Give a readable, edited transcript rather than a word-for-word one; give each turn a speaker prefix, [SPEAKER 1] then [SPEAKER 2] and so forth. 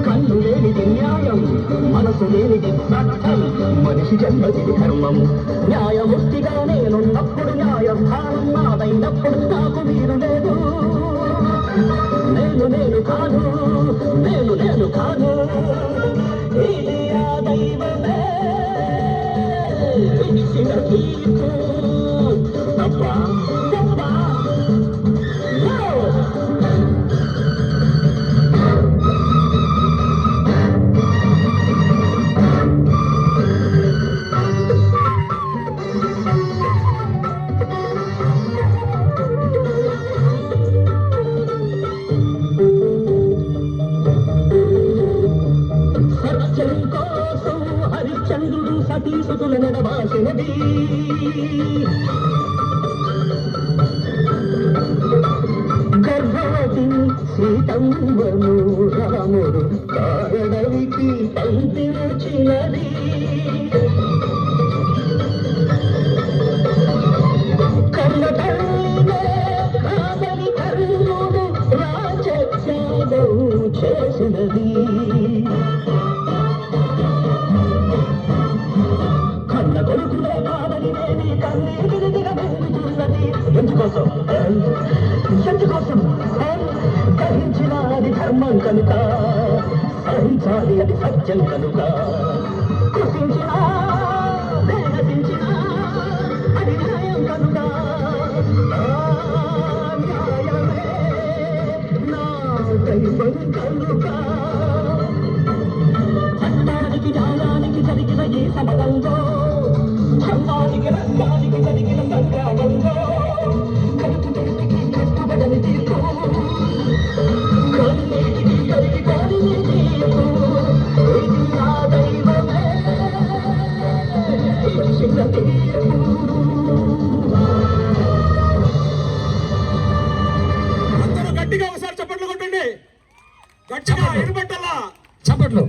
[SPEAKER 1] కన్ను లేనిది న్యాయం, మనసు లేనిది చట్టం, మనిషి జన్మది ధర్మం. న్యాయమూర్తిగా నేనున్నప్పుడు, న్యాయస్థానం నాదైనప్పుడు నాకు మీరు లేదు. నేను కాదు, నేను కాదు. ఇది ఆ దైవమే ఇచ్చిన తీర్పు. తప్పా తప్పా? హరిశ్చంద్రుడు సతీసుతుల నడవాసినది. గర్భవతి సీతమ్మను రాముడు కారడవికి పంపించినది. కన్నతల్లినే కాదని కర్ణుడు రాజత్యాగం చేసినది. కన్న కొడుకునే కాదని నేని కన్నీటిని దిగబెట్టుతున్నది. ఎందుకోసం గ్రహించిన అది ధర్మం కనుక, సహించాలి అది సత్యం కనుక. కృషించిన వేగసించిన అది న్యాయం కనుక. న్యాయమే నా దైవం కనుక. చట్టానికి న్యాయానికి జరిగిన ఈ సమరంలో, ధర్మానికి రంగానికి జరిగిన సంగ్రామంలో కట్టుబడికి కట్టుబడని తీర్పు, కన్నీటికి కలిగి కాని తీర్పు. ఇది నా దైవమే ఇచ్చిన తీర్పు.
[SPEAKER 2] అందరూ గట్టిగా ఒకసారి చప్పట్లు కొట్టండి. గట్టిగా ఎరుబట్టల్లా
[SPEAKER 3] చప్పట్లు.